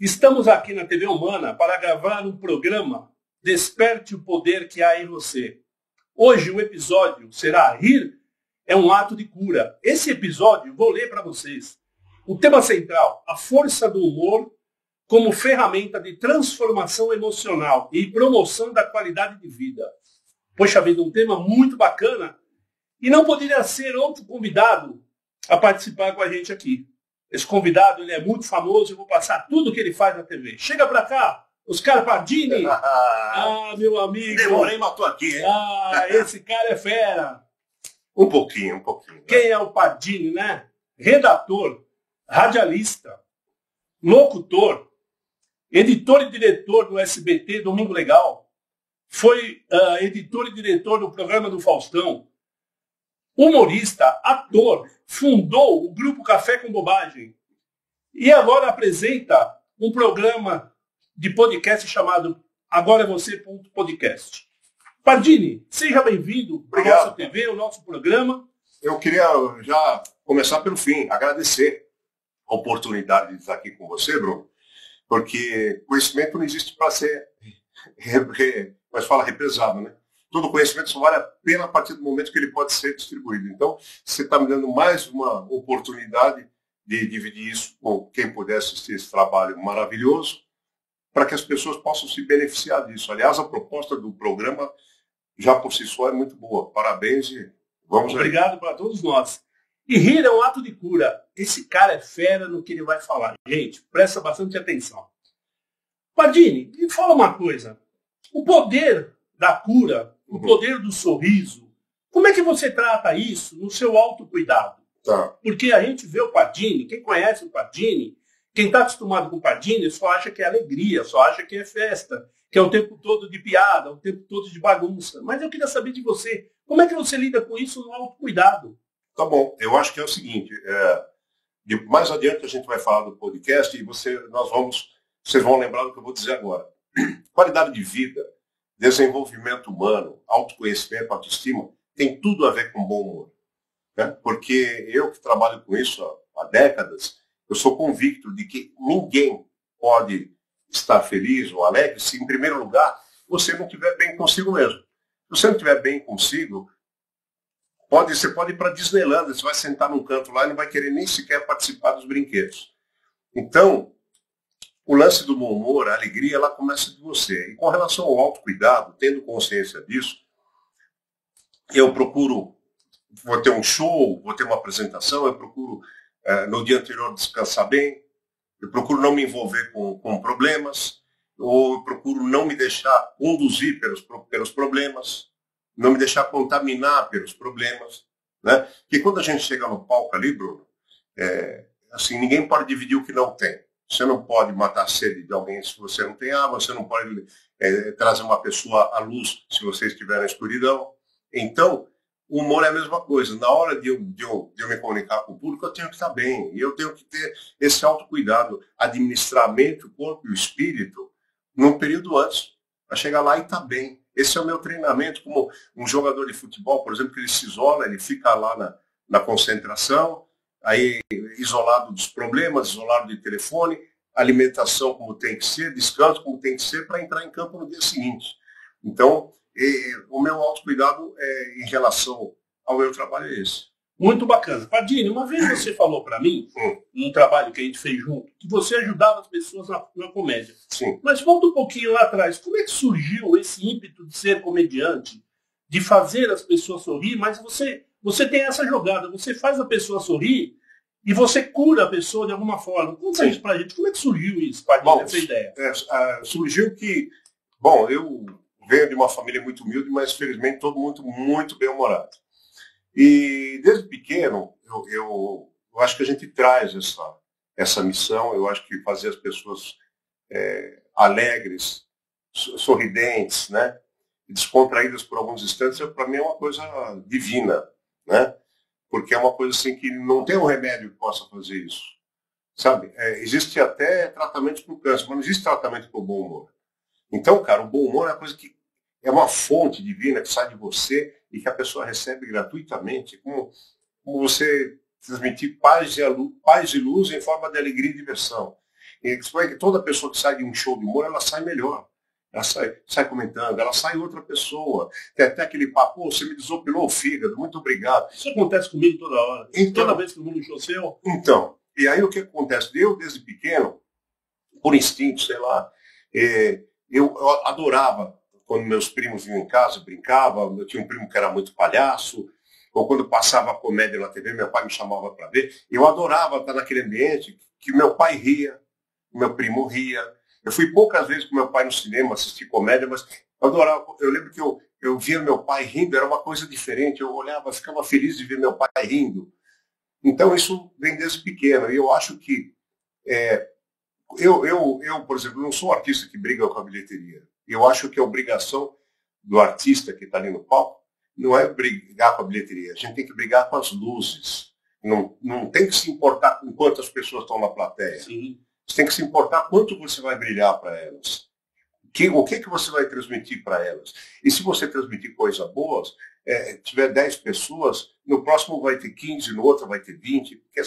Estamos aqui na TV Humana para gravar um programa Desperte o Poder que há em você. Hoje o episódio será Rir é um ato de cura. Esse episódio vou ler para vocês. O tema central, a força do humor como ferramenta de transformação emocional e promoção da qualidade de vida. Poxa vida, um tema muito bacana e não poderia ser outro convidado a participar com a gente aqui. Esse convidado ele é muito famoso, eu vou passar tudo o que ele faz na TV. Chega pra cá, Oscar Pardini. Meu amigo. Demorei, mas tô aqui, hein? Esse cara é fera. Um pouquinho. Quem é o Pardini, né? Redator, radialista, locutor, editor e diretor do SBT Domingo Legal. Foi editor e diretor do programa do Faustão. Humorista, ator, fundou o Grupo Café com Bobagem e agora apresenta um programa de podcast chamado Agora é Você.podcast. Pardini, seja bem-vindo à nossa TV, ao nosso programa. Eu queria já começar pelo fim, agradecer a oportunidade de estar aqui com você, Bruno, porque conhecimento não existe para ser, represado, né? Todo conhecimento só vale a pena a partir do momento que ele pode ser distribuído. Então, você está me dando mais uma oportunidade de dividir isso com quem puder assistir esse trabalho maravilhoso, para que as pessoas possam se beneficiar disso. Aliás, a proposta do programa, já por si só, é muito boa. Parabéns e vamos aí. Obrigado para todos nós. E rir é um ato de cura. Esse cara é fera no que ele vai falar. Gente, presta bastante atenção. Pardini, me fala uma coisa. O poder da cura, o poder do sorriso. Como é que você trata isso no seu autocuidado? Tá. Porque a gente vê o Pardini, quem conhece o Pardini, quem está acostumado com o Pardini, só acha que é alegria, só acha que é festa, que é o tempo todo de piada, o tempo todo de bagunça. Mas eu queria saber de você, como é que você lida com isso no autocuidado? Tá bom, eu acho que é o seguinte, mais adiante a gente vai falar do podcast e vocês vão lembrar do que eu vou dizer agora. Qualidade de vida, desenvolvimento humano, autoconhecimento, autoestima, tem tudo a ver com bom humor. Né? Porque eu que trabalho com isso há décadas, eu sou convicto de que ninguém pode estar feliz ou alegre se, em primeiro lugar, você não estiver bem consigo mesmo. Se você não estiver bem consigo, você pode ir para Disneyland, você vai sentar num canto lá e não vai querer nem sequer participar dos brinquedos. Então, o lance do bom humor, a alegria, ela começa de você. E com relação ao autocuidado, tendo consciência disso, eu procuro, vou ter um show, vou ter uma apresentação, eu procuro, no dia anterior, descansar bem, eu procuro não me envolver com problemas, ou eu procuro não me deixar conduzir pelos problemas, não me deixar contaminar pelos problemas. Né? Porque quando a gente chega no palco ali, Bruno, assim, ninguém pode dividir o que não tem. Você não pode matar a sede de alguém se você não tem água, você não pode trazer uma pessoa à luz se você estiver na escuridão. Então, o humor é a mesma coisa. Na hora de eu me comunicar com o público, eu tenho que estar bem. E eu tenho que ter esse autocuidado, administrar a mente, o corpo e o espírito num período antes, para chegar lá e estar bem. Esse é o meu treinamento, como um jogador de futebol, por exemplo, que ele se isola, ele fica lá na concentração, aí isolado dos problemas, isolado de telefone, alimentação como tem que ser, descanso como tem que ser, para entrar em campo no dia seguinte. Então, o meu autocuidado em relação ao meu trabalho é esse. Muito bacana. Pardini, uma vez você falou para mim, num trabalho que a gente fez junto, que você ajudava as pessoas na comédia. Sim. Mas volta um pouquinho lá atrás. Como é que surgiu esse ímpeto de ser comediante, de fazer as pessoas sorrir, mas você tem essa jogada, você faz a pessoa sorrir e você cura a pessoa de alguma forma. Conta isso pra gente. Como é que surgiu isso, Pardini, essa ideia? Surgiu que, bom, eu venho de uma família muito humilde, mas felizmente todo mundo muito bem-humorado. E desde pequeno, eu acho que a gente traz essa missão, eu acho que fazer as pessoas alegres, sorridentes, né? Descontraídas por alguns instantes, para mim é uma coisa divina, né? Porque é uma coisa assim que não tem um remédio que possa fazer isso, sabe? Existe até tratamento para o câncer, mas não existe tratamento para o bom humor. Então, cara, o bom humor é uma coisa que é uma fonte divina que sai de você e que a pessoa recebe gratuitamente, como você transmitir paz e luz em forma de alegria e diversão. E você vai ver que toda pessoa que sai de um show de humor, ela sai melhor. Ela sai comentando, ela sai outra pessoa. Tem até aquele papo, você me desopilou o fígado, muito obrigado. Isso acontece comigo toda hora. Então, toda vez que eu vou no show seu. Então, e aí o que acontece? Eu, desde pequeno, por instinto, sei lá, eu adorava quando meus primos vinham em casa, brincavam. Eu tinha um primo que era muito palhaço, ou quando passava a comédia na TV, meu pai me chamava para ver. Eu adorava estar naquele ambiente que meu pai ria, meu primo ria. Eu fui poucas vezes com meu pai no cinema assistir comédia, mas eu adorava. Eu lembro que eu via meu pai rindo, era uma coisa diferente. Eu olhava, ficava feliz de ver meu pai rindo. Então, isso vem desde pequeno. E eu acho que por exemplo, não sou um artista que briga com a bilheteria. Eu acho que a obrigação do artista que está ali no palco não é brigar com a bilheteria. A gente tem que brigar com as luzes. Não tem que se importar com quantas pessoas estão na plateia. Sim. Você tem que se importar quanto você vai brilhar para elas. O que você vai transmitir para elas. E se você transmitir coisas boas, tiver 10 pessoas, no próximo vai ter 15, no outro vai ter 20. Porque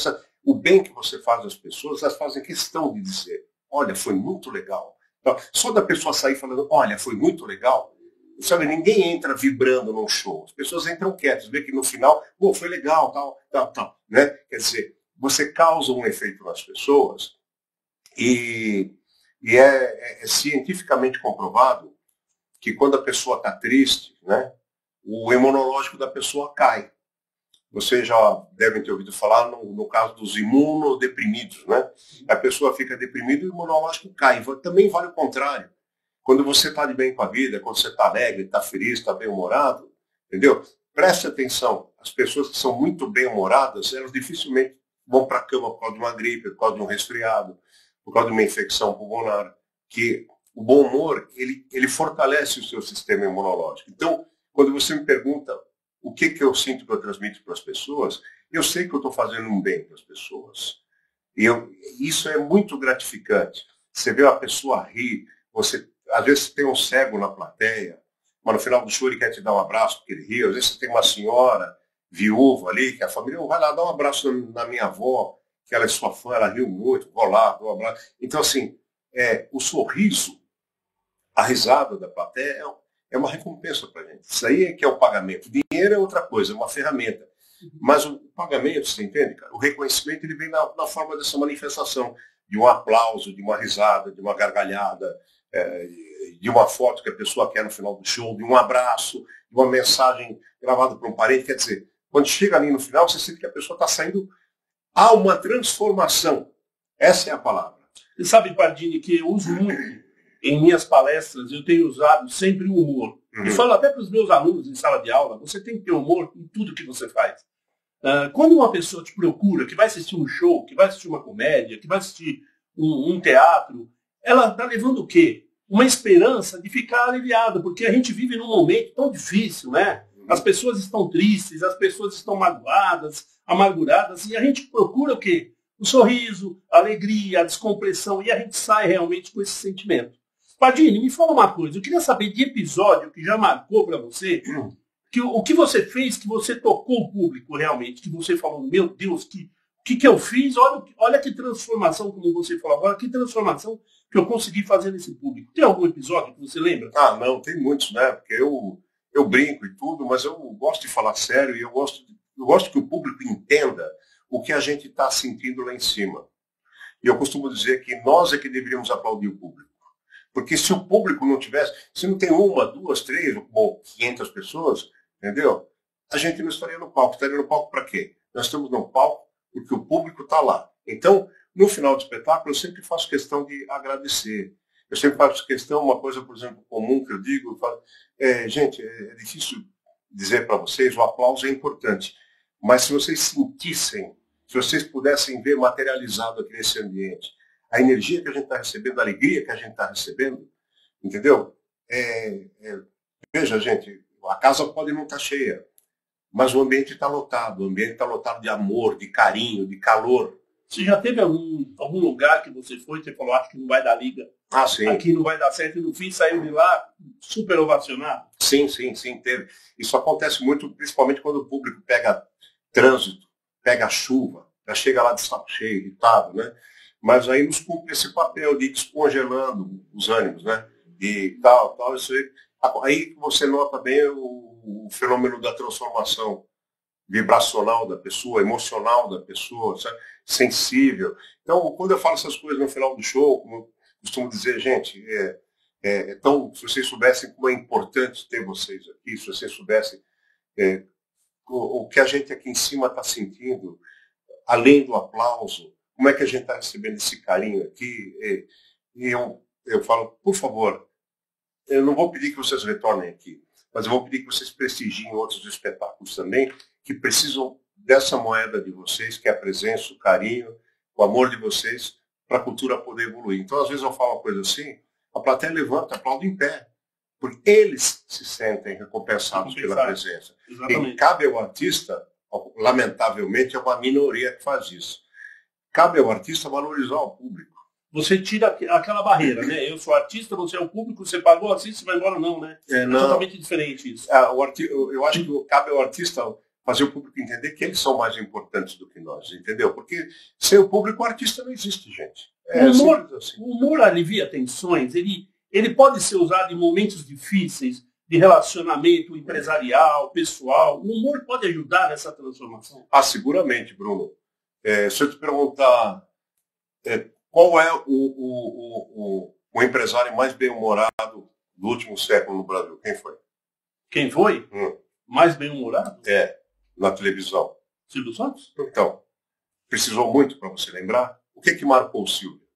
o bem que você faz às pessoas, elas fazem questão de dizer, olha, foi muito legal. Então, só da pessoa sair falando, olha, foi muito legal, sabe, ninguém entra vibrando num show. As pessoas entram quietas, vê que no final, pô, foi legal, tal, né? Quer dizer, você causa um efeito nas pessoas e é cientificamente comprovado que quando a pessoa está triste, né, o imunológico da pessoa cai. Vocês já devem ter ouvido falar no caso dos imunodeprimidos, né? A pessoa fica deprimida e o imunológico cai. Também vale o contrário. Quando você está de bem com a vida, quando você está alegre, está feliz, está bem-humorado, entendeu? Preste atenção. As pessoas que são muito bem-humoradas, elas dificilmente vão para a cama por causa de uma gripe, por causa de um resfriado, por causa de uma infecção pulmonar. Que o bom humor, ele fortalece o seu sistema imunológico. Então, quando você me pergunta o que eu sinto que eu transmito para as pessoas, eu sei que eu estou fazendo um bem para as pessoas. E isso é muito gratificante. Você vê uma pessoa rir, às vezes tem um cego na plateia, mas no final do show ele quer te dar um abraço porque ele riu. Às vezes você tem uma senhora viúva ali, que a família vai lá dar um abraço na minha avó, que ela é sua fã, ela riu muito, vou lá, dou um abraço. Então, assim, o sorriso, a risada da plateia é uma recompensa para a gente. Isso aí é que é o pagamento. O dinheiro é outra coisa, é uma ferramenta. Mas o pagamento, você entende, cara? O reconhecimento ele vem na forma dessa manifestação, de um aplauso, de uma risada, de uma gargalhada, de uma foto que a pessoa quer no final do show, de um abraço, de uma mensagem gravada por um parente. Quer dizer, quando chega ali no final, você sente que a pessoa está saindo. Há uma transformação. Essa é a palavra. Você sabe, Pardini, que eu uso muito em minhas palestras, eu tenho usado sempre o humor. E falo até para os meus alunos em sala de aula, você tem que ter humor em tudo que você faz. Quando uma pessoa te procura, que vai assistir um show, que vai assistir uma comédia, que vai assistir um teatro, ela está levando o quê? Uma esperança de ficar aliviada, porque a gente vive num momento tão difícil, né? As pessoas estão tristes, as pessoas estão magoadas, amarguradas, e a gente procura o quê? O sorriso, a alegria, a descompressão, e a gente sai realmente com esse sentimento. Pardini, me fala uma coisa, eu queria saber de episódio que já marcou para você, o que você fez, que você tocou o público realmente, que você falou, meu Deus, que eu fiz, olha que transformação, como você falou agora, que transformação que eu consegui fazer nesse público. Tem algum episódio que você lembra? Ah, não, tem muitos, né? Porque eu brinco e tudo, mas eu gosto de falar sério e eu gosto que o público entenda o que a gente está sentindo lá em cima. E eu costumo dizer que nós é que deveríamos aplaudir o público. Porque se o público não tivesse, se não tem uma, duas, três, ou 500 pessoas, entendeu? A gente não estaria no palco. Estaria no palco para quê? Nós estamos no palco porque o público está lá. Então, no final do espetáculo, eu sempre faço questão de agradecer. Eu sempre faço questão, uma coisa, por exemplo, comum que eu digo, eu falo, gente, é difícil dizer para vocês, o aplauso é importante. Mas se vocês sentissem, se vocês pudessem ver materializado aqui nesse ambiente, a energia que a gente está recebendo, a alegria que a gente está recebendo, entendeu? Veja, gente, a casa pode não estar cheia, mas o ambiente está lotado. O ambiente está lotado de amor, de carinho, de calor. Você já teve algum lugar que você foi e você falou, acho que não vai dar liga, Sim. Aqui não vai dar certo, e no fim saiu de lá super ovacionado? Sim, teve. Isso acontece muito, principalmente quando o público pega trânsito, pega chuva, já chega lá de saco cheio, irritado, né? mas aí nos cumpre esse papel de ir descongelando os ânimos, né? E tal, isso aí você nota bem o fenômeno da transformação vibracional da pessoa, emocional da pessoa, sabe? Sensível. Então, quando eu falo essas coisas no final do show, como eu costumo dizer, gente, então, se vocês soubessem como é importante ter vocês aqui, se vocês soubessem o que a gente aqui em cima está sentindo, além do aplauso, como é que a gente está recebendo esse carinho aqui, e eu falo, por favor, eu não vou pedir que vocês retornem aqui, mas eu vou pedir que vocês prestigiem outros espetáculos também, que precisam dessa moeda de vocês, que é a presença, o carinho, o amor de vocês, para a cultura poder evoluir. Então, às vezes eu falo uma coisa assim, a plateia levanta, aplaude em pé, porque eles se sentem recompensados pela presença. Exatamente. E cabe ao artista, lamentavelmente, é uma minoria que faz isso, cabe ao artista valorizar o público. Você tira aquela barreira, né? Eu sou artista, você é o público, você pagou, assiste, vai embora, não, né? Não. Totalmente diferente isso. Eu acho que cabe ao artista fazer o público entender que eles são mais importantes do que nós, entendeu? Porque sem o público, o artista não existe, gente. O humor alivia tensões, ele pode ser usado em momentos difíceis, de relacionamento empresarial, pessoal. O humor pode ajudar nessa transformação? Seguramente, Bruno. Se eu te perguntar qual é o empresário mais bem-humorado do último século no Brasil, quem foi? Quem foi? Mais bem-humorado? Na televisão. Silvio Santos? Então, precisou muito para você lembrar. O que marcou o Silvio?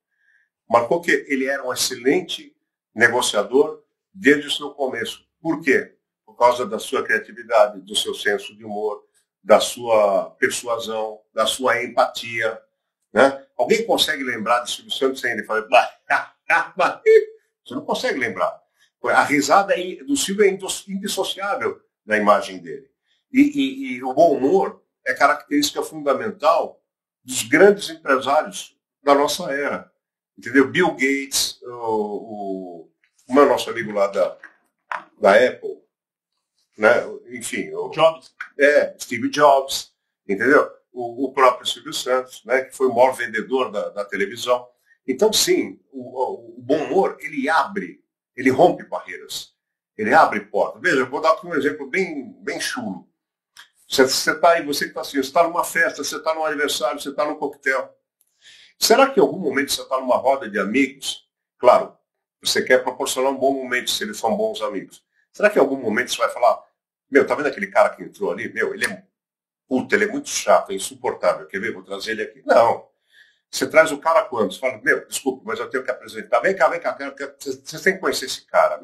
Marcou que ele era um excelente negociador desde o seu começo. Por quê? Por causa da sua criatividade, do seu senso de humor, da sua persuasão, da sua empatia. Né? Alguém consegue lembrar de Silvio Santos sem ele falar... Você não consegue lembrar. A risada do Silvio é indissociável da imagem dele. E o bom humor é característica fundamental dos grandes empresários da nossa era. Entendeu? Bill Gates, como é o nosso amigo lá da Apple, né? Enfim, Jobs. Steve Jobs, entendeu? O próprio Silvio Santos, né? Que foi o maior vendedor da televisão. Então, sim, o bom humor, ele rompe barreiras, ele abre portas. Veja, eu vou dar aqui um exemplo bem chulo. Você está aí, você que está assim, você está numa festa, você está num aniversário, você está num coquetel. Será que em algum momento você está numa roda de amigos? Claro, você quer proporcionar um bom momento se eles são bons amigos. Será que em algum momento você vai falar, tá vendo aquele cara que entrou ali? ele é muito chato, é insuportável. Quer ver? Vou trazer ele aqui. Não. Você traz o cara quando? Você fala, desculpa, mas eu tenho que apresentar. Vem cá, você tem que conhecer esse cara,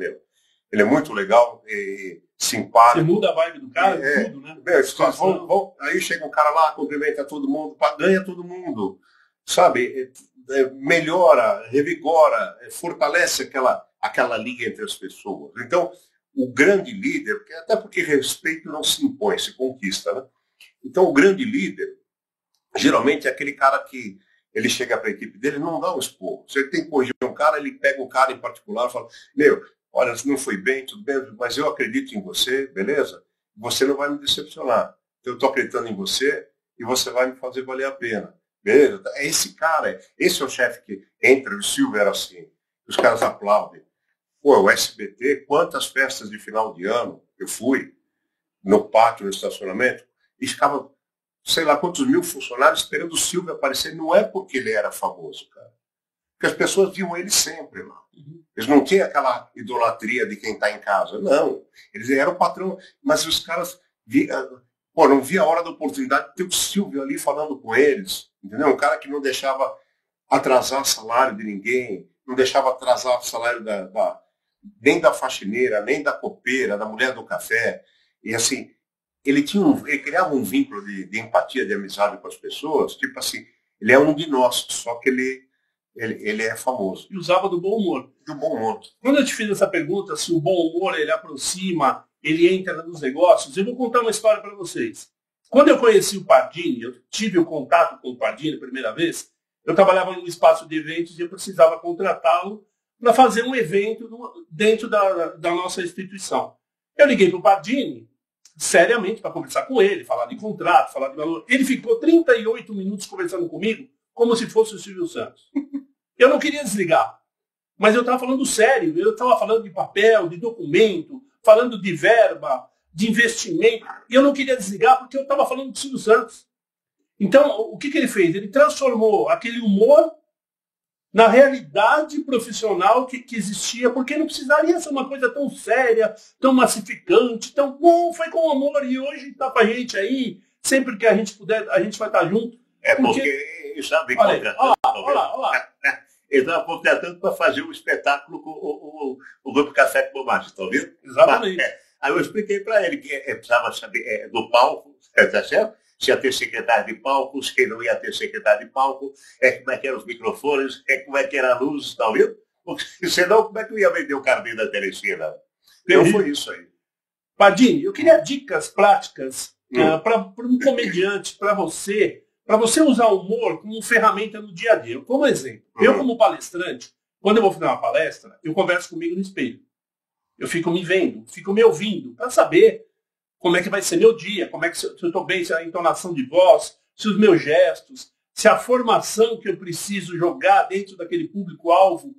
Ele é muito legal, simpático. Você muda a vibe do cara, tudo, né? Aí chega um cara lá, cumprimenta todo mundo, ganha todo mundo. Sabe? Melhora, revigora, fortalece aquela liga entre as pessoas. Então, o grande líder, até porque respeito não se impõe, se conquista, né? Então, o grande líder, geralmente é aquele cara que ele chega para a equipe dele e não dá um esporro. Se ele tem que corrigir um cara, ele pega um cara em particular e fala, olha, não foi bem, tudo bem, mas eu acredito em você, beleza? Você não vai me decepcionar. Eu estou acreditando em você e você vai me fazer valer a pena. Beleza? É esse cara, esse é o chefe que entra, o Silvio era assim. Os caras aplaudem. O SBT, quantas festas de final de ano eu fui no pátio, no estacionamento, e ficava, sei lá quantos mil funcionários esperando o Silvio aparecer. Não é porque ele era famoso, cara. Porque as pessoas viam ele sempre lá. Eles não tinham aquela idolatria de quem está em casa. Não. Eles eram o patrão. Mas os caras não via a hora da oportunidade de ter o Silvio ali falando com eles. Entendeu? Um cara que não deixava atrasar salário de ninguém, não deixava atrasar o salário nem da faxineira, nem da copeira, da mulher do café. E assim, ele criava um vínculo de empatia, de amizade com as pessoas, tipo assim, ele é um de nós, só que ele é famoso. E usava do bom humor. Do bom humor. Quando eu te fiz essa pergunta, se o bom humor ele aproxima, ele entra nos negócios, eu vou contar uma história para vocês. Quando eu conheci o Pardini, eu tive o contato com o Pardini a primeira vez, eu trabalhava num espaço de eventos e eu precisava contratá-lo para fazer um evento dentro da nossa instituição. Eu liguei para o Pardini, seriamente, para conversar com ele, falar de contrato, falar de valor. Ele ficou 38 minutos conversando comigo, como se fosse o Silvio Santos. Eu não queria desligar, mas eu estava falando sério, eu estava falando de papel, de documento, falando de verba, de investimento, e eu não queria desligar porque eu estava falando do Silvio Santos. Então, o que ele fez? Ele transformou aquele humor na realidade profissional que existia, porque não precisaria ser uma coisa tão séria, tão massificante, tão bom, foi com amor, e hoje está com a gente aí, sempre que a gente puder, a gente vai estar junto. Porque ele estava me contratando. Olha lá. Ele estava contratando para fazer um espetáculo com o Grupo Café com Bobagem, está ouvindo? Exatamente. Aí eu expliquei para ele que precisava saber do palco, tá certo? Se ia ter secretário de palco, se não ia ter secretário de palco, como é que eram os microfones, como é que era a luz, está ouvindo? Porque senão, como é que eu ia vender o carnê da Teresina? Então foi isso aí. Pardini, eu queria dicas práticas para um comediante, para você usar o humor como ferramenta no dia a dia. Como exemplo, eu como palestrante, quando eu vou fazer uma palestra, eu converso comigo no espelho. Eu fico me vendo, fico me ouvindo, para saber como é que vai ser meu dia, como é que se eu estou bem, se a entonação de voz, se os meus gestos, se a formação que eu preciso jogar dentro daquele público-alvo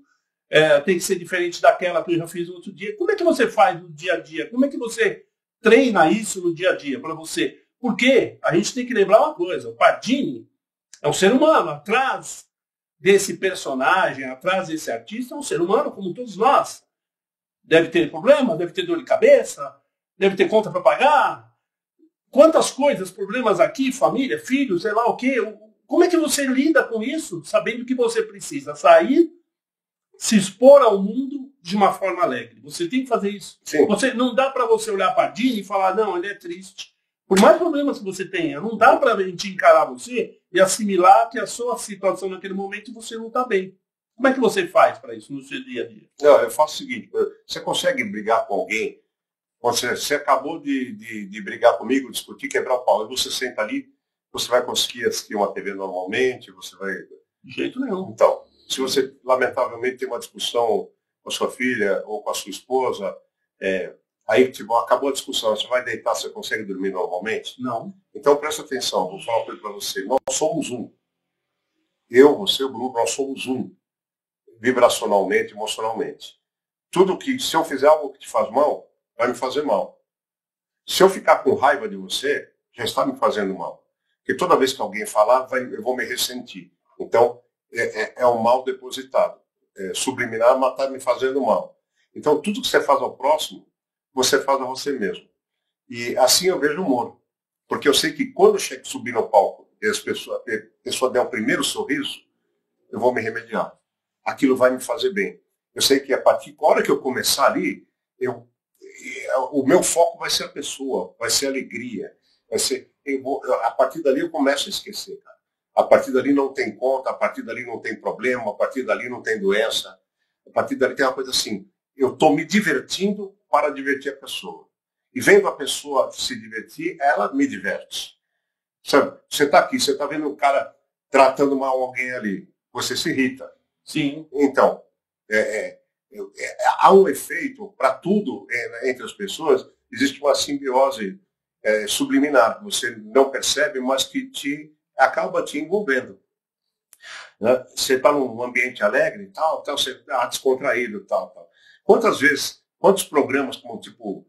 tem que ser diferente daquela que eu já fiz no outro dia. Como é que você faz no dia a dia? Como é que você treina isso no dia a dia para você? Porque a gente tem que lembrar uma coisa, o Pardini é um ser humano, atrás desse personagem, atrás desse artista, é um ser humano como todos nós. Deve ter problema, deve ter dor de cabeça, deve ter conta para pagar. Quantas coisas, problemas aqui, família, filhos, sei lá o quê. Como é que você lida com isso, sabendo que você precisa sair, se expor ao mundo de uma forma alegre? Você tem que fazer isso. Não dá para você olhar para Pardini e falar, não, ele é triste. Por mais problemas que você tenha, não dá para a gente encarar você e assimilar que a sua situação naquele momento você não está bem. Como é que você faz para isso no seu dia a dia? Não, eu faço o seguinte, você consegue brigar com alguém, você acabou de brigar comigo, discutir, quebrar o pau, e você senta ali, você vai conseguir assistir uma TV normalmente, você vai... De jeito nenhum. Então, se você, lamentavelmente, tem uma discussão com a sua filha ou com a sua esposa, aí tipo, acabou a discussão, você vai deitar, você consegue dormir normalmente? Não. Então presta atenção, vou falar uma coisa para você. Nós somos um. Eu, você, o Bruno, nós somos um. Vibracionalmente, emocionalmente. Tudo que, se eu fizer algo que te faz mal, vai me fazer mal. Se eu ficar com raiva de você, já está me fazendo mal. Porque toda vez que alguém falar, eu vou me ressentir. Então, é um mal depositado. Subliminar, mas está me fazendo mal. Então, tudo que você faz ao próximo, você faz a você mesmo. E assim eu vejo o humor. Porque eu sei que quando eu chego subir no palco e a pessoa der o primeiro sorriso, eu vou me remediar. Aquilo vai me fazer bem. Eu sei que a hora que eu começar ali, o meu foco vai ser a pessoa, vai ser a alegria. A partir dali eu começo a esquecer, cara. A partir dali não tem conta, a partir dali não tem problema, a partir dali não tem doença. A partir dali tem uma coisa assim, eu estou me divertindo para divertir a pessoa. E vendo a pessoa se divertir, ela me diverte. Sabe? Você está aqui, você está vendo um cara tratando mal alguém ali, você se irrita. Sim. Então, há um efeito para tudo entre as pessoas, existe uma simbiose subliminar, que você não percebe, mas que acaba te envolvendo. Né? Você está num ambiente alegre, tal, você está descontraído, tal. Quantos programas como tipo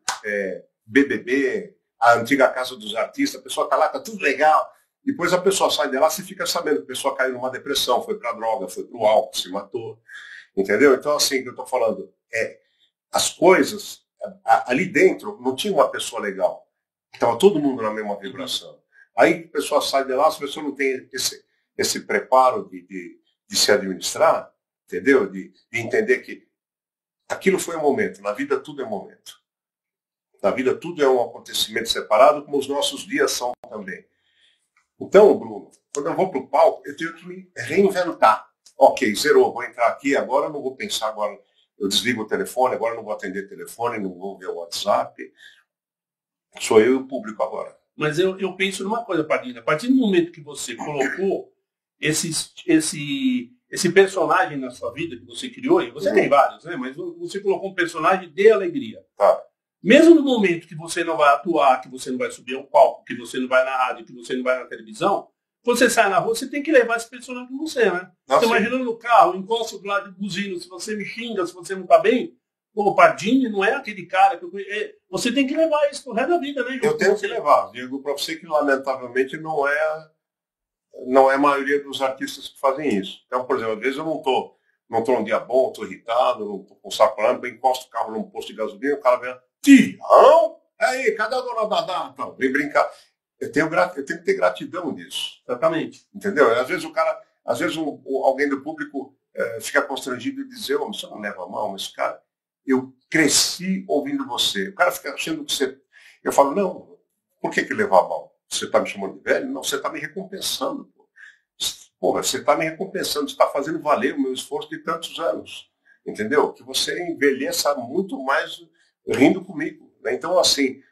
BBB, a antiga Casa dos Artistas, a pessoa está lá, está tudo legal. Depois a pessoa sai de lá, você fica sabendo que a pessoa caiu numa depressão, foi para a droga, foi para o álcool, se matou. Entendeu? Então, assim, que eu estou falando, as coisas, ali dentro, não tinha uma pessoa legal. Estava todo mundo na mesma vibração. Aí a pessoa sai de lá, se a pessoa não tem esse preparo de se administrar, entendeu? De entender que aquilo foi um momento, na vida tudo é momento. Na vida tudo é um acontecimento separado, como os nossos dias são também. Então, Bruno, quando eu vou para o palco, eu tenho que me reinventar. Ok, zerou, vou entrar aqui, agora não vou pensar, agora eu desligo o telefone, agora não vou atender telefone, não vou ver o WhatsApp. Sou eu e o público agora. Mas eu penso numa coisa, Pardini. A partir do momento que você colocou esse personagem na sua vida, que você criou, e você tem vários, né? Mas você colocou um personagem de alegria. Tá. Mesmo no momento que você não vai atuar, que você não vai subir ao palco, que você não vai na rádio, que você não vai na televisão, Quando você sai na rua, você tem que levar esse personagem com você, né? Você imaginando no carro, encosta do lado de buzino, se você me xinga, se você não tá bem, o Pardini não é aquele cara que você tem que levar isso pro resto da vida, né? Eu tenho que levar. Digo para você que, lamentavelmente, não é a maioria dos artistas que fazem isso. Então, por exemplo, às vezes eu não tô num dia bom, estou irritado, não estou com saco na eu encosto o carro num posto de gasolina, o cara vem, Tião, aí, cadê a dona Dadá? Então, vem brincar. Eu tenho que ter gratidão nisso. Exatamente. Entendeu? Às vezes alguém do público fica constrangido e diz, você não leva a mal, mas, cara, eu cresci ouvindo você. O cara fica achando que você... Eu falo, não, por que levar a mal? Você está me chamando de velho? Não, você está me recompensando. Porra, você está me recompensando, você está fazendo valer o meu esforço de tantos anos. Entendeu? Que você envelheça muito mais rindo comigo. Né? Então, assim,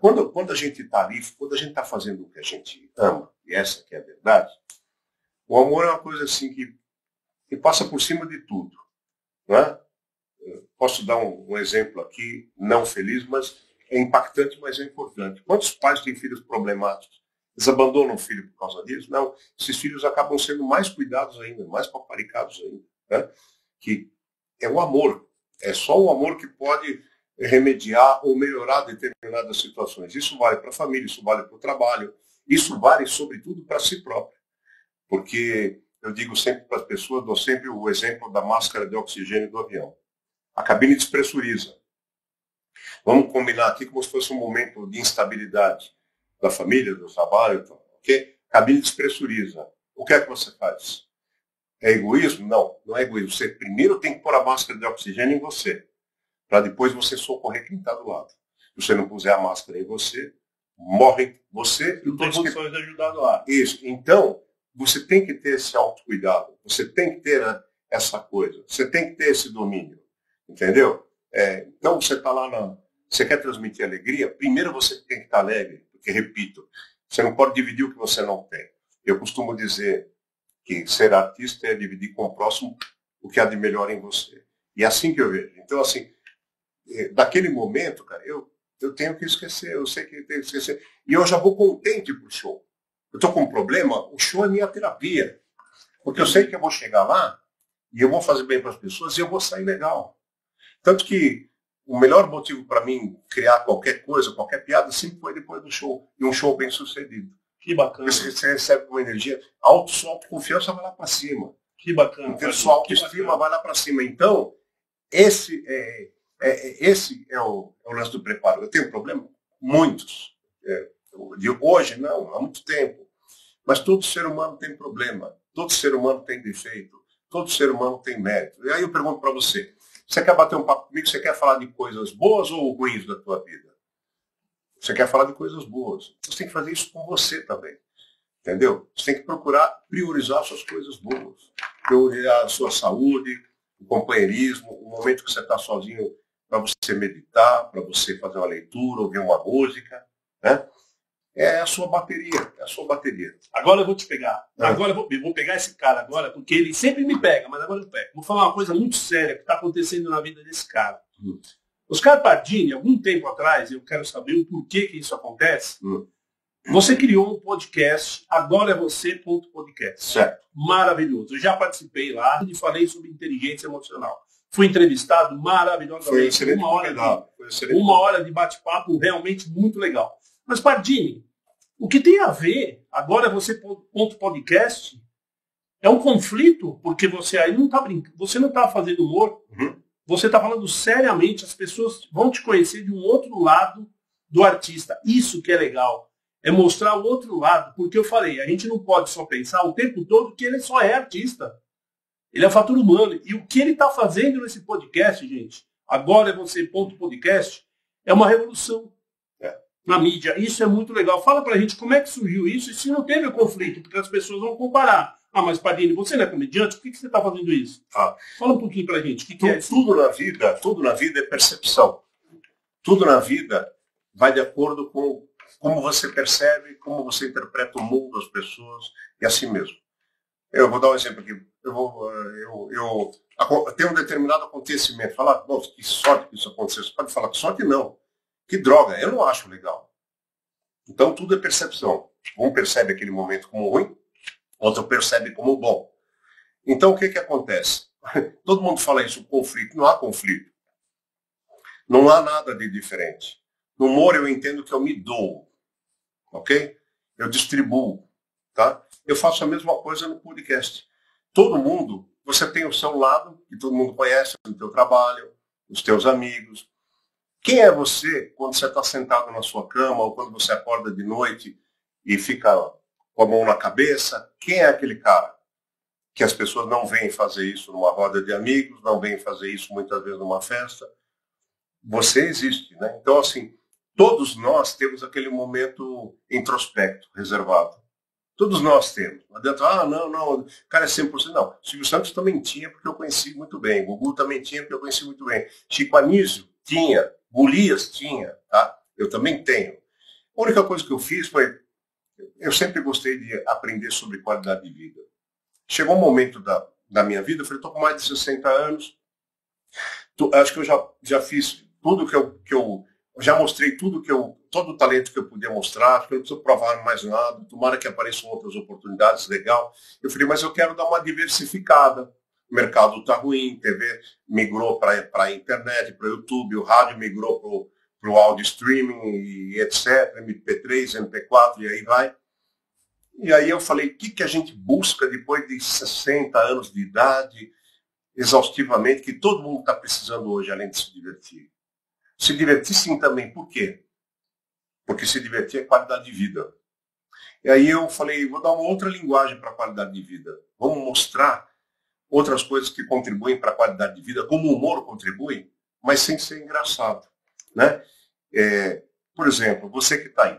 quando a gente está ali, quando a gente está fazendo o que a gente ama, e essa que é a verdade, o amor é uma coisa assim que passa por cima de tudo. Não é? Posso dar um exemplo aqui, não feliz, mas é impactante, mas é importante. Quantos pais têm filhos problemáticos? Eles abandonam o filho por causa disso? Não. Esses filhos acabam sendo mais cuidados ainda, mais paparicados ainda. Né? Que é o amor. É só o amor que pode remediar ou melhorar determinadas situações. Isso vale para a família, isso vale para o trabalho, isso vale, sobretudo, para si próprio. Porque eu digo sempre para as pessoas, dou sempre o exemplo da máscara de oxigênio do avião. A cabine despressuriza. Vamos combinar aqui como se fosse um momento de instabilidade da família, do trabalho, então, ok? A cabine despressuriza. O que é que você faz? É egoísmo? Não, não é egoísmo. Você primeiro tem que pôr a máscara de oxigênio em você, para depois você socorrer quem está do lado. Se você não puser a máscara em você, morre você e todos condições de ajudar no ar. Isso. Então, você tem que ter esse autocuidado. Você tem que ter essa coisa. Você tem que ter esse domínio. Entendeu? Então, você está lá Você quer transmitir alegria? Primeiro você tem que estar alegre. Porque, repito, você não pode dividir o que você não tem. Eu costumo dizer que ser artista é dividir com o próximo o que há de melhor em você. E é assim que eu vejo. Então, assim, daquele momento, cara, eu tenho que esquecer, eu sei que eu tenho que esquecer. E eu já vou contente pro show. Eu estou com um problema, o show é minha terapia. Porque eu sei que eu vou chegar lá e eu vou fazer bem para as pessoas e eu vou sair legal. Tanto que o melhor motivo para mim criar qualquer coisa, qualquer piada, sempre foi depois do show. E um show bem sucedido. Que bacana. Você recebe uma energia, sua autoconfiança vai lá para cima. Que bacana. Então, sua autoestima vai lá para cima. Então, esse é o lance do preparo. Eu tenho problema? Muitos. De hoje, não, há muito tempo. Mas todo ser humano tem problema. Todo ser humano tem defeito. Todo ser humano tem mérito. E aí eu pergunto para você, você quer bater um papo comigo? Você quer falar de coisas boas ou ruins da tua vida? Você quer falar de coisas boas. Você tem que fazer isso com você também. Entendeu? Você tem que procurar priorizar suas coisas boas. Priorizar a sua saúde, o companheirismo, o momento que você está sozinho para você meditar, para você fazer uma leitura, ouvir uma música. Né? É a sua bateria. É a sua bateria. Agora eu vou te pegar. Agora eu vou pegar esse cara agora, porque ele sempre me pega, mas agora eu pego. Vou falar uma coisa muito séria que está acontecendo na vida desse cara. Oscar Pardini, algum tempo atrás, eu quero saber o porquê que isso acontece. Você criou um podcast, agora é você.podcast. Certo. Maravilhoso. Eu já participei lá e falei sobre inteligência emocional. Fui entrevistado maravilhosamente. Foi uma hora de bate-papo realmente muito legal. Mas, Pardini, o que tem a ver, agora é você.podcast, é um conflito, porque você aí não está brincando, você não está fazendo humor, você está falando seriamente, as pessoas vão te conhecer de um outro lado do artista. Isso que é legal, é mostrar o outro lado, porque eu falei, a gente não pode só pensar o tempo todo que ele só é artista. Ele é um fator humano. E o que ele está fazendo nesse podcast, gente, agora é você.podcast, é uma revolução na mídia. Isso é muito legal. Fala pra gente como é que surgiu isso e se não teve o conflito, porque as pessoas vão comparar. Ah, mas Pardini, você não é comediante? Por que você está fazendo isso? Fala um pouquinho pra gente. O que é isso? Tudo na vida é percepção. Tudo na vida vai de acordo com como você percebe, como você interpreta o mundo, as pessoas e assim mesmo. Eu vou dar um exemplo aqui. Tem um determinado acontecimento. Falar, nossa, que sorte que isso aconteceu. Você pode falar que sorte não. Que droga, eu não acho legal. Então tudo é percepção. Um percebe aquele momento como ruim, outro percebe como bom. Então, o que acontece? Todo mundo fala isso, conflito. Não há conflito. Não há nada de diferente. No humor, eu entendo que eu me dou. Ok? Eu distribuo. Tá? Eu faço a mesma coisa no podcast. Todo mundo, você tem o seu lado, que todo mundo conhece no teu trabalho, os teus amigos. Quem é você quando você está sentado na sua cama ou quando você acorda de noite e fica com a mão na cabeça? Quem é aquele cara? Que as pessoas não vêm fazer isso numa roda de amigos, não vêm fazer isso muitas vezes numa festa. Você existe, né? Então, assim, todos nós temos aquele momento introspecto, reservado. Todos nós temos. Não adianta, não, o cara é 100%. Não, Silvio Santos também tinha, porque eu conheci muito bem. Gugu também tinha, porque eu conheci muito bem. Chico Anísio tinha. Golias tinha, tá? Eu também tenho. A única coisa que eu fiz foi, eu sempre gostei de aprender sobre qualidade de vida. Chegou um momento da minha vida, eu falei, estou com mais de 60 anos, acho que eu já fiz tudo que eu já mostrei todo o talento que eu podia mostrar, acho que eu não preciso provar mais nada, tomara que apareçam outras oportunidades, legal. Eu falei, mas eu quero dar uma diversificada. O mercado está ruim, TV migrou para a internet, para o YouTube, o rádio migrou para o áudio streaming e etc, MP3, MP4 e aí vai. E aí eu falei, o que a gente busca depois de 60 anos de idade, exaustivamente, que todo mundo está precisando hoje, além de se divertir? Se divertir sim também, por quê? Porque se divertir é qualidade de vida. E aí eu falei, vou dar uma outra linguagem para a qualidade de vida. Vamos mostrar outras coisas que contribuem para a qualidade de vida, como o humor contribui, mas sem ser engraçado. Né? Por exemplo, você que está aí,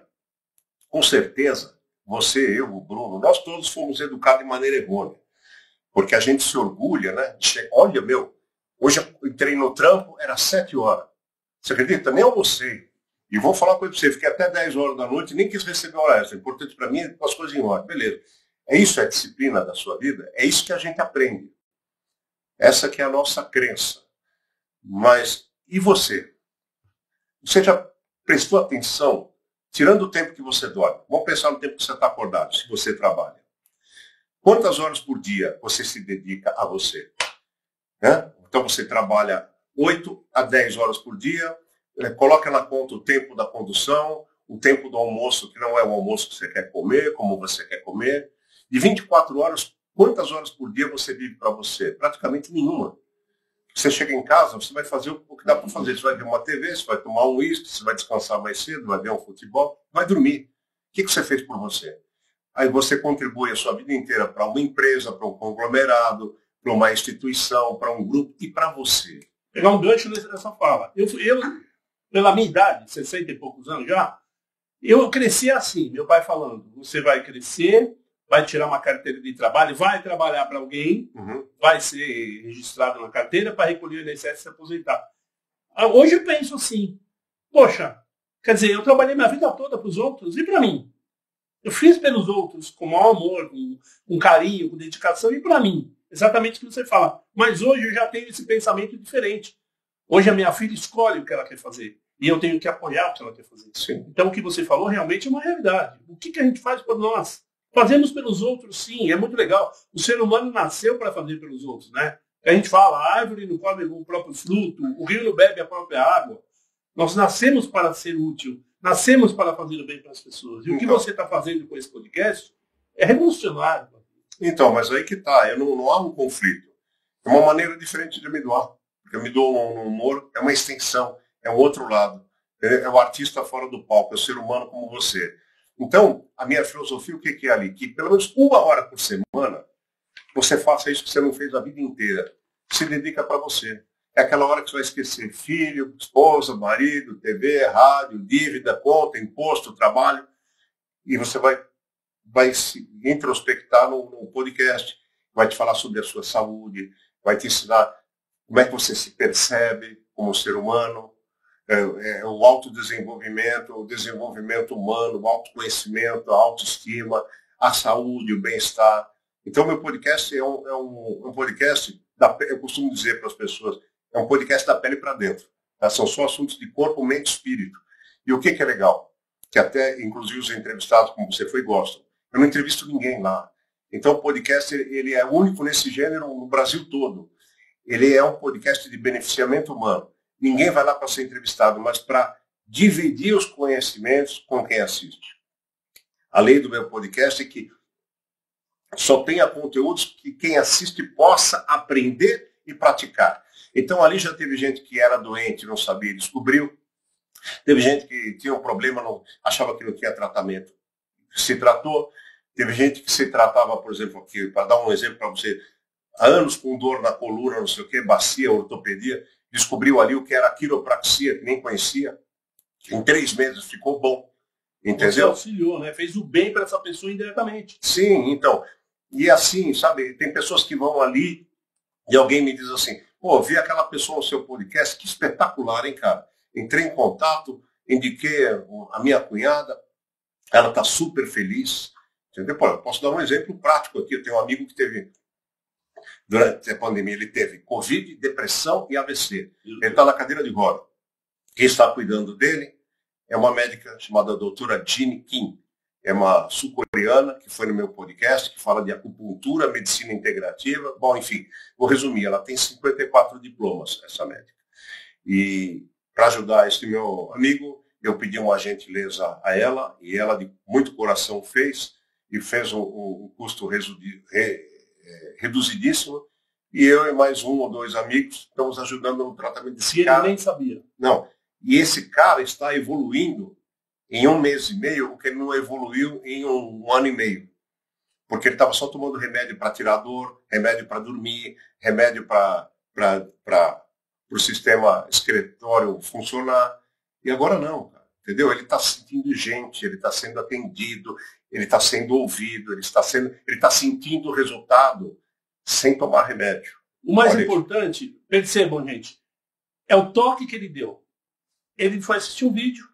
com certeza, você, eu, o Bruno, nós todos fomos educados de maneira errônea. Porque a gente se orgulha, né? Olha, hoje eu entrei no trampo, era 7 horas. Você acredita? Nem almocei. E vou falar uma coisa para você, fiquei até 10 horas da noite, nem quis receber hora extra. O importante para mim é com as coisas em ordem. Beleza. Isso é disciplina da sua vida? É isso que a gente aprende. Essa que é a nossa crença. Mas, e você? Você já prestou atenção, tirando o tempo que você dorme? Vamos pensar no tempo que você está acordado, se você trabalha. Quantas horas por dia você se dedica a você? Né? Então você trabalha 8 a 10 horas por dia, coloca na conta o tempo da condução, o tempo do almoço, que não é o almoço que você quer comer, como você quer comer. De 24 horas, quantas horas por dia você vive para você? Praticamente nenhuma. Você chega em casa, você vai fazer o que dá para fazer. Você vai ver uma TV, você vai tomar um uísque, você vai descansar mais cedo, vai ver um futebol, vai dormir. O que você fez por você? Aí você contribui a sua vida inteira para uma empresa, para um conglomerado, para uma instituição, para um grupo e para você. Pegar um gancho nessa fala. Eu, pela minha idade, 60 e poucos anos já, eu cresci assim, meu pai falando, você vai crescer, vai tirar uma carteira de trabalho, vai trabalhar para alguém, vai ser registrado na carteira para recolher o INSS e se aposentar. Hoje eu penso assim, poxa, quer dizer, eu trabalhei minha vida toda para os outros e para mim. Eu fiz pelos outros com maior amor, com carinho, com dedicação e para mim. Exatamente o que você fala. Mas hoje eu já tenho esse pensamento diferente. Hoje a minha filha escolhe o que ela quer fazer. E eu tenho que apoiar o que ela quer fazer. Sim. Então o que você falou realmente é uma realidade. O que a gente faz por nós? Fazemos pelos outros, sim. É muito legal. O ser humano nasceu para fazer pelos outros, né? A gente fala, a árvore não come o próprio fruto, o rio não bebe a própria água. Nós nascemos para ser útil. Nascemos para fazer o bem para as pessoas. E o que você está fazendo com esse podcast é revolucionário. Então, mas aí que está. Não há um conflito. É uma maneira diferente de me doar. Porque eu me dou no humor, é uma extensão, é o outro lado. É o artista fora do palco, é o ser humano como você. Então, a minha filosofia, o que é ali? Que pelo menos 1 hora por semana, você faça isso que você não fez a vida inteira. Se dedica para você. É aquela hora que você vai esquecer filho, esposa, marido, TV, rádio, dívida, conta, imposto, trabalho. E você vai se introspectar no podcast. Vai te falar sobre a sua saúde, vai te ensinar como é que você se percebe como ser humano, o autodesenvolvimento, o desenvolvimento humano, o autoconhecimento, a autoestima, a saúde, o bem-estar. Então, meu podcast é um podcast, eu costumo dizer para as pessoas, é um podcast da pele para dentro. Tá? São só assuntos de corpo, mente e espírito. E o que é legal? que até, inclusive, os entrevistados, como você foi, gostam. Eu não entrevisto ninguém lá. Então, o podcast ele é único nesse gênero no Brasil todo. Ele é um podcast de beneficiamento humano. Ninguém vai lá para ser entrevistado, mas para dividir os conhecimentos com quem assiste. A lei do meu podcast é que só tenha conteúdos que quem assiste possa aprender e praticar. Então, ali já teve gente que era doente, não sabia e descobriu. Teve gente que tinha um problema, não, achava que não tinha tratamento, se tratou. Teve gente que se tratava, por exemplo, aqui, para dar um exemplo para você, há anos com dor na coluna, não sei o quê, bacia, ortopedia, descobriu ali o que era quiropraxia, que nem conhecia. Em 3 meses ficou bom. Entendeu? Você auxiliou, né? Fez o bem para essa pessoa indiretamente. Sim, então. E assim, sabe, tem pessoas que vão ali e alguém me diz assim, pô, vi aquela pessoa no seu podcast, que espetacular, hein, cara? Entrei em contato, indiquei a minha cunhada, ela está super feliz. Entendeu? Pô, eu posso dar um exemplo prático aqui. Eu tenho um amigo que teve, durante a pandemia, ele teve Covid, depressão e AVC. Ele está na cadeira de roda. Quem está cuidando dele é uma médica chamada doutora Jeanne Kim. É uma sul-coreana que foi no meu podcast, que fala de acupuntura, medicina integrativa. Bom, enfim, vou resumir. Ela tem 54 diplomas, essa médica. E para ajudar esse meu amigo, eu pedi uma gentileza a ela, e ela de muito coração fez, e fez um custo reduzidíssimo. E eu e mais 1 ou 2 amigos estamos ajudando no tratamento desse cara. Ele nem sabia. Não. E esse cara está evoluindo em 1 mês e meio, o que ele não evoluiu em 1 ano e meio. Porque ele estava só tomando remédio para tirar dor, remédio para dormir, remédio para o sistema excretório funcionar. E agora não, cara. Entendeu? Ele está sentindo gente, ele está sendo atendido, ele está sendo ouvido, ele está sentindo o resultado sem tomar remédio. O mais importante, percebam, gente, é o toque que ele deu. Ele foi assistir um vídeo,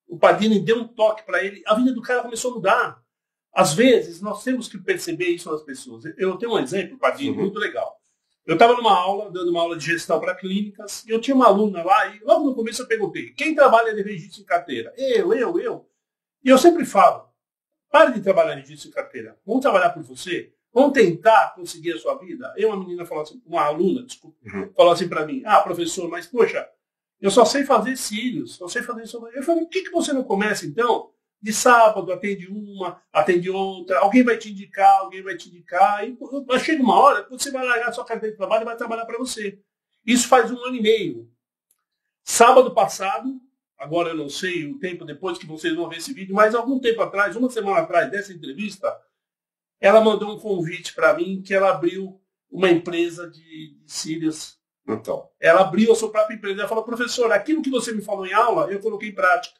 o Pardini deu um toque para ele, a vida do cara começou a mudar. Às vezes, nós temos que perceber isso nas pessoas. Eu tenho um exemplo, Pardini, muito legal. Eu estava numa aula, dando uma aula de gestão para clínicas, e eu tinha uma aluna lá, e logo no começo eu perguntei, quem trabalha de registro em carteira? Eu. E eu sempre falo, pare de trabalhar em registro em carteira, vamos trabalhar por você, vamos tentar conseguir a sua vida. E uma menina falou assim, uma aluna, desculpa, falou assim para mim, professor, mas poxa, eu só sei fazer cílios, só sei fazer isso. Eu falei, por que você não começa então? De sábado, atende uma, atende outra, alguém vai te indicar, e chega uma hora que você vai largar a sua carteira de trabalho e vai trabalhar para você. Isso faz 1 ano e meio. Sábado passado, agora eu não sei o tempo depois que vocês vão ver esse vídeo, mas algum tempo atrás, 1 semana atrás dessa entrevista, ela mandou um convite para mim que ela abriu uma empresa de cílios. Então. Ela abriu a sua própria empresa. Ela falou, professor, aquilo que você me falou em aula, eu coloquei em prática.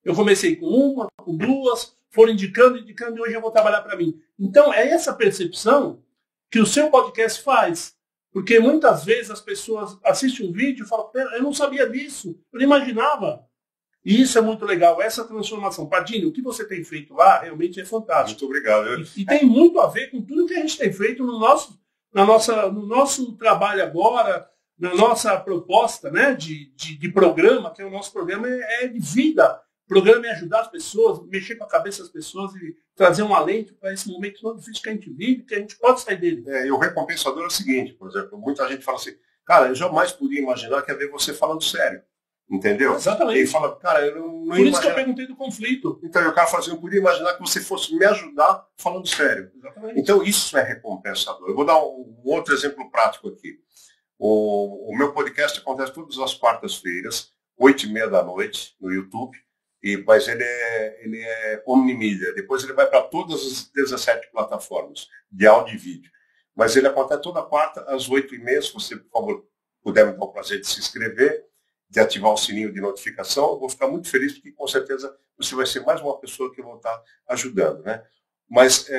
Eu comecei com 1, com 2, foram indicando, e hoje eu vou trabalhar para mim. Então, é essa percepção que o seu podcast faz. Porque muitas vezes as pessoas assistem um vídeo e falam, eu não sabia disso, eu não imaginava. E isso é muito legal, essa transformação. Pardini, o que você tem feito lá realmente é fantástico. Muito obrigado. E tem muito a ver com tudo que a gente tem feito no nosso trabalho agora, na nossa proposta, né, de programa, que é o nosso programa é de vida. O programa é ajudar as pessoas, mexer com a cabeça das pessoas e trazer um alento para esse momento tão difícil que a gente vive, que a gente pode sair dele. E o recompensador é o seguinte, por exemplo, muita gente fala assim, cara, eu jamais podia imaginar que ia ver você falando sério. Entendeu? Exatamente. E fala, cara, eu não Por isso que eu perguntei do conflito. Então, o cara fala assim, eu podia imaginar que você fosse me ajudar falando sério. Exatamente. Então, isso é recompensador. Eu vou dar um outro exemplo prático aqui. O meu podcast acontece todas as quartas-feiras, 8h30 da noite, no YouTube, mas ele é omnimídia. Depois ele vai para todas as 17 plataformas de áudio e vídeo. Mas ele acontece toda quarta, às 8h30, se você, por favor, puder me dar o prazer de se inscrever, de ativar o sininho de notificação, eu vou ficar muito feliz, porque com certeza você vai ser mais uma pessoa que eu vou estar ajudando, né? Mas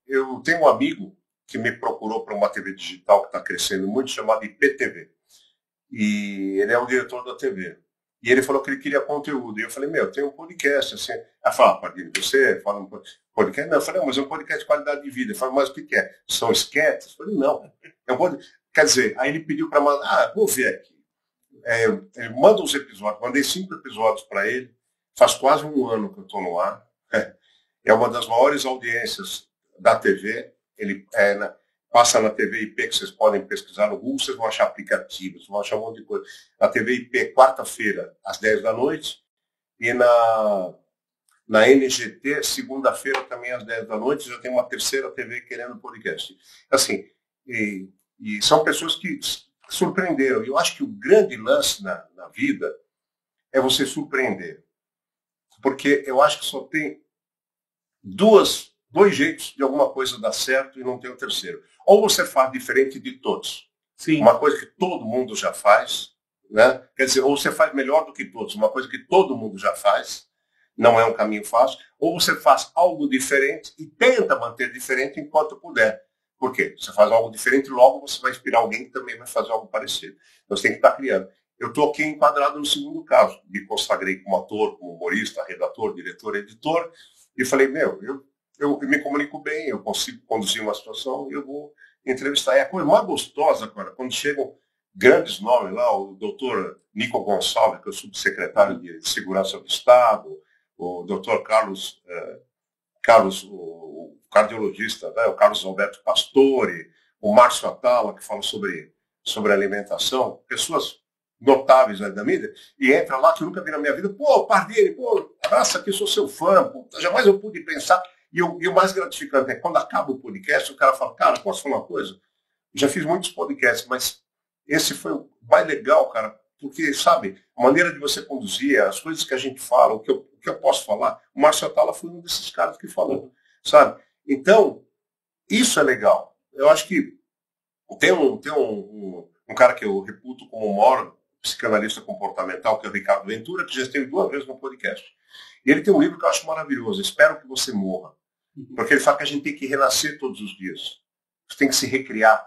eu tenho um amigo que me procurou para uma TV digital que está crescendo muito, chamada IPTV. E ele é o diretor da TV. E ele falou que ele queria conteúdo. E eu falei, eu tenho um podcast, assim. Aí fala, Pardini, você fala um podcast? Não, eu falei, mas é um podcast de qualidade de vida. Ele falou, mas o que é? São esquetes? Eu falei, não. É um podcast. Quer dizer, aí ele pediu para mandar, vou ver aqui. Ele manda uns episódios, mandei 5 episódios para ele, faz quase um ano que eu estou no ar. É uma das maiores audiências da TV. Ele passa na TV IP, que vocês podem pesquisar no Google, vocês vão achar aplicativos, vão achar um monte de coisa. Na TV IP, quarta-feira, às 10 da noite, e na NGT, segunda-feira, também às 10 da noite, já tem uma terceira TV querendo podcast. Assim, e são pessoas que surpreenderam. E eu acho que o grande lance na vida é você surpreender. Porque eu acho que só tem dois jeitos de alguma coisa dar certo e não tem o terceiro. Ou você faz diferente de todos. Sim. Uma coisa que todo mundo já faz, né? Quer dizer, ou você faz melhor do que todos, uma coisa que todo mundo já faz, não é um caminho fácil, ou você faz algo diferente e tenta manter diferente enquanto puder. Por quê? Você faz algo diferente, logo você vai inspirar alguém que também vai fazer algo parecido. Então você tem que estar criando. Eu estou aqui enquadrado no segundo caso. Me consagrei como ator, como humorista, redator, diretor, editor, e falei, eu me comunico bem, eu consigo conduzir uma situação e eu vou entrevistar. É a coisa mais gostosa, cara, quando chegam grandes nomes lá, o doutor Nico Gonçalves, que é o subsecretário de Segurança do Estado, o doutor Carlos, o cardiologista, né, o Carlos Alberto Pastore, o Márcio Atala, que fala sobre alimentação, pessoas notáveis da mídia, e entra lá que eu nunca vi na minha vida, pô, Pardini, pô, abraça aqui, sou seu fã, pô, jamais eu pude pensar. E o mais gratificante é quando acaba o podcast, o cara fala, cara, posso falar uma coisa? Já fiz muitos podcasts, mas esse foi o mais legal, cara, porque, sabe, a maneira de você conduzir, as coisas que a gente fala, o que eu posso falar, o Márcio Atala foi um desses caras que falou, sabe? Então, isso é legal. Eu acho que tem um cara que eu reputo como o maior psicanalista comportamental, que é o Ricardo Ventura, que já esteve 2 vezes no podcast. E ele tem um livro que eu acho maravilhoso, Espero que Você Morra. Porque ele fala que a gente tem que renascer todos os dias. Você tem que se recriar.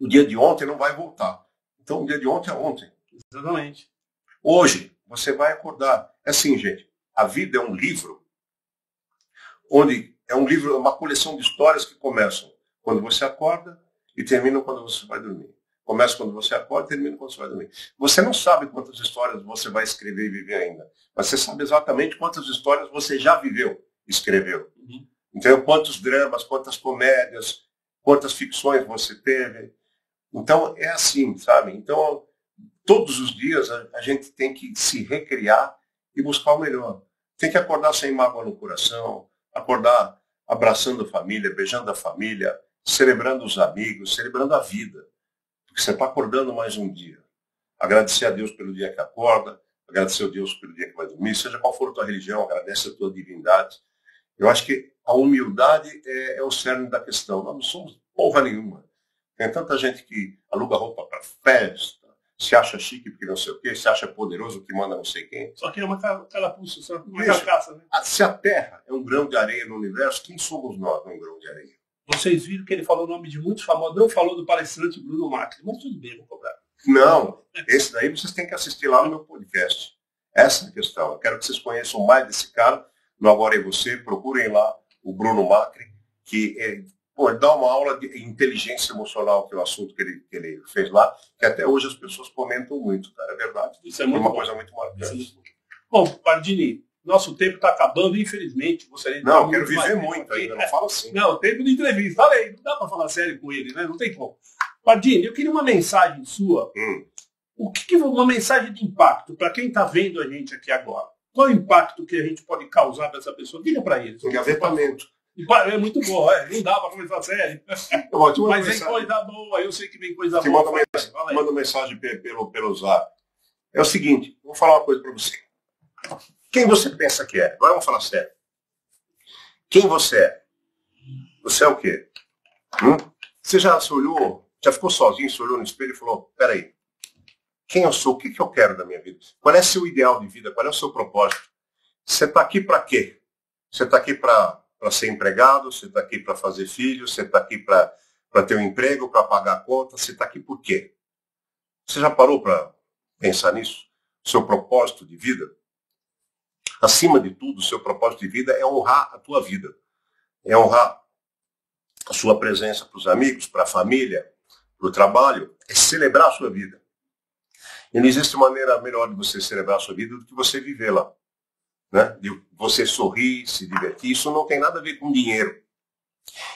O dia de ontem não vai voltar. Então, o dia de ontem é ontem. Exatamente. Hoje, você vai acordar. É assim, gente, a vida é um livro, onde é um livro, uma coleção de histórias que começam quando você acorda e terminam quando você vai dormir. Começa quando você acorda e termina quando você vai dormir. Você não sabe quantas histórias você vai escrever e viver ainda, mas você sabe exatamente quantas histórias você já viveu e escreveu. Uhum. Então, quantos dramas, quantas comédias, quantas ficções você teve. Então, é assim, sabe? Então, todos os dias a gente tem que se recriar e buscar o melhor. Tem que acordar sem mágoa no coração, acordar abraçando a família, beijando a família, celebrando os amigos, celebrando a vida. Porque você está acordando mais um dia. Agradecer a Deus pelo dia que acorda, agradecer a Deus pelo dia que vai dormir, seja qual for a tua religião, agradece a tua divindade. Eu acho que a humildade é o cerne da questão. Nós não somos porra nenhuma. Tem tanta gente que aluga roupa para festa, se acha chique porque não sei o quê, se acha poderoso que manda não sei quem. Só que é uma carapuça, só uma carcaça, né? Se a Terra é um grão de areia no universo, quem somos nós num grão de areia? Vocês viram que ele falou o nome de muitos famosos, não falou do palestrante Bruno Macri, mas tudo bem, vou cobrar. Não, esse daí vocês têm que assistir lá no meu podcast. Essa é a questão. Eu quero que vocês conheçam mais desse cara. No Agora é Você, procurem lá o Bruno Macri, que ele dá uma aula de inteligência emocional, que é o assunto que ele fez lá, que até hoje as pessoas comentam muito, cara, é verdade. Isso é muito uma bom. Coisa muito marcante. Bom, Pardini, nosso tempo está acabando, infelizmente. Gostaria de não, eu quero viver muito ainda, não fala assim. Não, tempo de entrevista. Falei, não dá para falar sério com ele, né? Não tem como. Pardini, eu queria uma mensagem sua. Uma mensagem de impacto para quem está vendo a gente aqui agora. Qual é o impacto que a gente pode causar para essa pessoa? Diga para eles. Engavetamento. É muito bom, não dá para começar sério. Mas vem coisa boa, eu sei que vem coisa boa. Manda mensagem pelo Zap. É o seguinte, vou falar uma coisa para você. Quem você pensa que é? Agora vamos falar sério. Quem você é? Você é o quê? Você já se olhou, já ficou sozinho, se olhou no espelho e falou, peraí, quem eu sou? O que eu quero da minha vida? Qual é o seu ideal de vida? Qual é o seu propósito? Você está aqui para quê? Você está aqui para ser empregado? Você está aqui para fazer filhos? Você está aqui para ter um emprego, para pagar a conta? Você está aqui por quê? Você já parou para pensar nisso? Seu propósito de vida? Acima de tudo, o seu propósito de vida é honrar a tua vida. É honrar a sua presença para os amigos, para a família, para o trabalho. É celebrar a sua vida. E não existe maneira melhor de você celebrar a sua vida do que você vivê-la. né? De você sorrir, se divertir. Isso não tem nada a ver com dinheiro.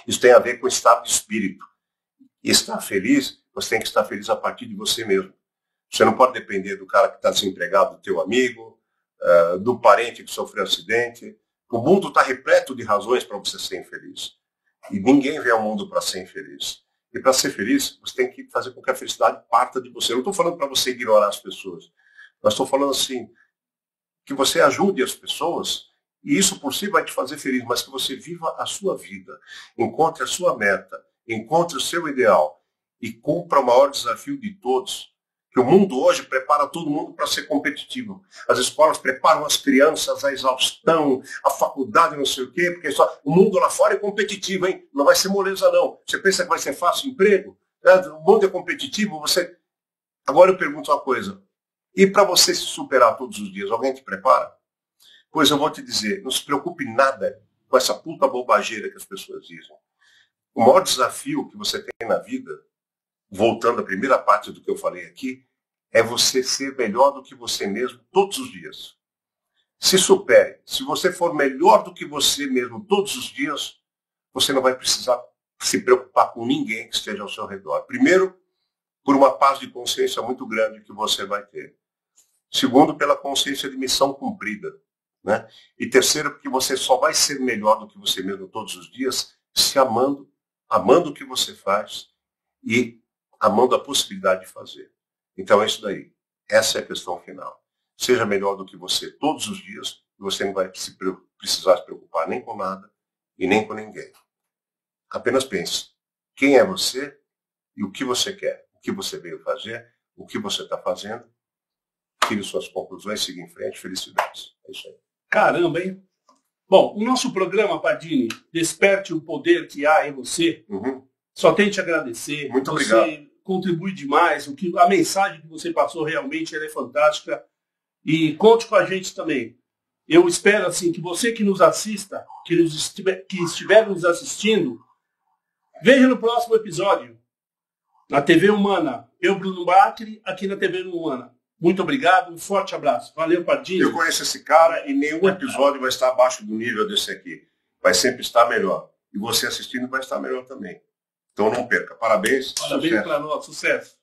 Isso tem a ver com estado de espírito. E estar feliz, você tem que estar feliz a partir de você mesmo. Você não pode depender do cara que está desempregado, do teu amigo, do parente que sofreu um acidente. O mundo está repleto de razões para você ser infeliz. E ninguém vem ao mundo para ser infeliz. E para ser feliz, você tem que fazer com que a felicidade parta de você. Eu não estou falando para você ignorar as pessoas. Mas estou falando assim, que você ajude as pessoas, e isso por si vai te fazer feliz, mas que você viva a sua vida, encontre a sua meta, encontre o seu ideal e cumpra o maior desafio de todos, que o mundo hoje prepara todo mundo para ser competitivo. As escolas preparam as crianças à exaustão, a faculdade não sei o quê, porque o mundo lá fora é competitivo, hein? Não vai ser moleza não. Você pensa que vai ser fácil emprego? O mundo é competitivo, você... Agora eu pergunto uma coisa, e para você se superar todos os dias, alguém te prepara? Pois eu vou te dizer, não se preocupe nada com essa puta bobageira que as pessoas dizem. O maior desafio que você tem na vida, voltando à primeira parte do que eu falei aqui, é você ser melhor do que você mesmo todos os dias. Se supere. Se você for melhor do que você mesmo todos os dias, você não vai precisar se preocupar com ninguém que esteja ao seu redor. Primeiro, por uma paz de consciência muito grande que você vai ter. Segundo, pela consciência de missão cumprida, né? E terceiro, porque você só vai ser melhor do que você mesmo todos os dias se amando, amando o que você faz e amando a possibilidade de fazer. Então é isso daí. Essa é a questão final. Seja melhor do que você todos os dias e você não vai precisar se preocupar nem com nada e nem com ninguém. Apenas pense. Quem é você e o que você quer? O que você veio fazer? O que você está fazendo? Tire suas conclusões, siga em frente. Felicidades. É isso aí. Caramba, hein? Bom, o nosso programa, Pardini, Desperte o Poder que Há em Você, só tem te agradecer. Muito obrigado. Você contribui demais. A mensagem que você passou realmente ela é fantástica. E conte com a gente também. Eu espero assim que você que nos assista, que estiver nos assistindo, veja no próximo episódio, na TV Humana. Eu, Bruno Bacri, aqui na TV Humana. Muito obrigado, um forte abraço. Valeu, Pardini. Eu conheço esse cara e nenhum episódio vai estar abaixo do nível desse aqui. Vai sempre estar melhor. E você assistindo vai estar melhor também. Então não perca. Parabéns. Parabéns para nós. Sucesso.